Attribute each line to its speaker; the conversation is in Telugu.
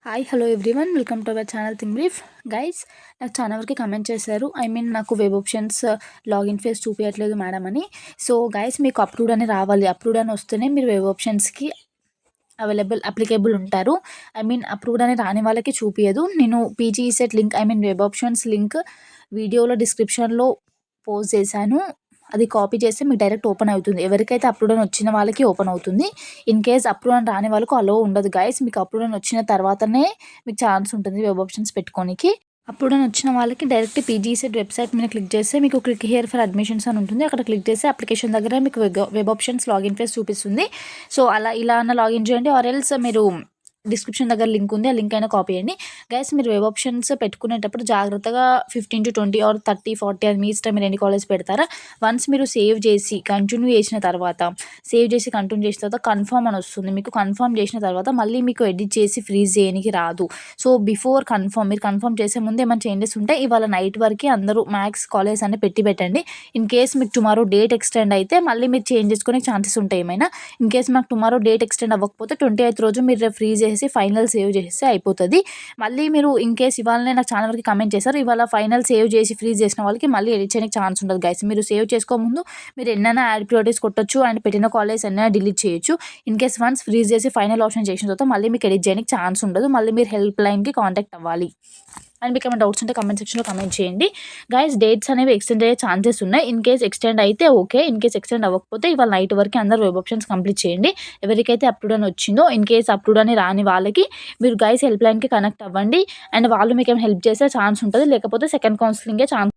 Speaker 1: Hi hello everyone welcome to our channel think brief guys. నాకు చాలా వరకు కమెంట్ చేశారు, నాకు వెబ్ ఆప్షన్స్ లాగిన్ ఫేస్ చూపించట్లేదు మేడం అని. సో గైస్, మీకు అప్రూవ్డ్ అని రావాలి. అప్రూవ్డ్ అని వస్తేనే మీరు వెబ్ ఆప్షన్స్కి అప్లికేబుల్ ఉంటారు. అప్రూవ్డ్ అని రాని వాళ్ళకి చూపించదు. నేను PG set link web options link వీడియోలో డిస్క్రిప్షన్లో పోస్ట్ చేశాను. అది కాపీ చేస్తే మీకు డైరెక్ట్ ఓపెన్ అవుతుంది. ఎవరికైతే అప్రూవ్డ్ అని వచ్చిన వాళ్ళకి ఓపెన్ అవుతుంది. ఇన్ కేస్ అప్రూవ్ అని రాని వాళ్ళకు అలో ఉండదు గైస్. మీకు అప్రూవ్డ్ అని వచ్చిన తర్వాతనే మీకు ఛాన్స్ ఉంటుంది వెబ్ ఆప్షన్స్ పెట్టుకోనికి. అప్రూవ్డ్ అని వచ్చిన వాళ్ళకి డైరెక్ట్ పీజీ సెట్ వెబ్సైట్ మీద క్లిక్ చేస్తే మీకు క్లిక్ హియర్ ఫర్ అడ్మిషన్స్ అని ఉంటుంది. అక్కడ క్లిక్ చేస్తే అప్లికేషన్ దగ్గర మీకు వెబ్ ఆప్షన్స్ లాగిన్ ఫేస్ చూపిస్తుంది. సో ఇలా అన్న లాగిన్ చేయండి. ఆర్ ఎల్స్ మీరు డిస్క్రిప్షన్ దగ్గర లింక్ ఉంది, ఆ లింక్ అయినా కాపీ చేయండి. గైస్, మీరు వెబ్ ఆప్షన్స్ పెట్టుకునేటప్పుడు జాగ్రత్తగా 15 to 20 ఆర్ 30, 40 అది మీ ఇష్టం, మీరు ఎన్ని కాలేజ్ పెడతారా. వన్స్ మీరు సేవ్ చేసి కంటిన్యూ చేసిన తర్వాత కన్ఫర్మ్ అని వస్తుంది. మీకు కన్ఫర్మ్ చేసిన తర్వాత మళ్ళీ మీకు ఎడిట్ చేసి ఫ్రీజ్ చేయడానికి రాదు. సో బిఫోర్ మీరు కన్ఫర్మ్ చేసే ముందు ఏమైనా చేంజెస్ ఉంటే ఇవాళ నైట్ వరకు అందరూ మ్యాక్స్ కాలేజ్ అని పెట్టండి. ఇన్ కేస్ మీకు టుమారో డేట్ ఎక్స్టెండ్ అయితే మళ్ళీ మీరు చేంజ్ చేసుకునే ఛాన్సెస్ ఉంటాయి ఏమైనా. ఇన్ కేస్ మాకు టుమారో డేట్ ఎక్స్టెండ్ అవ్వకపోతే 28th రోజు మీరు ఫ్రీజ్ చేసి ఫైనల్ సేవ్ చేస్తే అయిపోతుంది. మళ్ళీ మీరు ఇన్ కేస్ ఇవాళనే నాకు ఛానల్ వరకు కమెంట్ చేశారు, ఇవాళ ఫైనల్ సేవ్ చేసి ఫ్రీజ్ చేసిన వాళ్ళకి మళ్ళీ ఎడిట్ చేయడానికి ఛాన్స్ ఉండదు గైస్. మీరు సేవ్ చేసుకోముందు మీరు ఎన్నైనా యాడ్ ప్రియారిటీస్ కొట్టొచ్చు అండ్ పెట్టిన కాలేజ్ ఎన్నైనా డిలీట్ చేయొచ్చు. ఇన్ కేస్ వన్స్ ఫ్రీజ్ చేసి ఫైనల్ ఆప్షన్ చేసిన తర్వాత మళ్ళీ మీకు ఎడిట్ చేయడానికి ఛాన్స్ ఉండదు. మళ్ళీ మీరు హెల్ప్ లైన్కి కాంటాక్ట్ అవ్వాలి. అండ్ మీకు ఏమైనా డౌట్స్ ఉంటే కమెంట్ సెక్షన్లో కమెంట్ చేయండి గైస్. డేట్స్ అనేవి ఎక్స్టెండ్ అయ్యే ఛాన్సెస్ ఉన్నాయి. ఇన్ కేస్ ఎక్స్టెండ్ అయితే ఓకే, ఇన్ కేస్ ఎక్స్టెండ్ అవ్వకపోతే ఇవాళ నైట్ వరకు అందరూ వెబ్ ఆప్షన్స్ కంప్లీట్ చేయండి. ఎవరికైతే అప్రూవ్డ్ అని వచ్చిందో, ఇన్ కేస్ అప్రూవ్డ్ అని రాని వాళ్ళకి మీరు గైస్ హెల్ప్ లైన్కి కనెక్ట్ అవ్వండి. అండ్ వాళ్ళు మీకు ఏమైనా హెల్ప్ చేసే ఛాన్స్ ఉంటుంది, లేకపోతే సెకండ్ కౌన్సిలింగే ఛాన్స్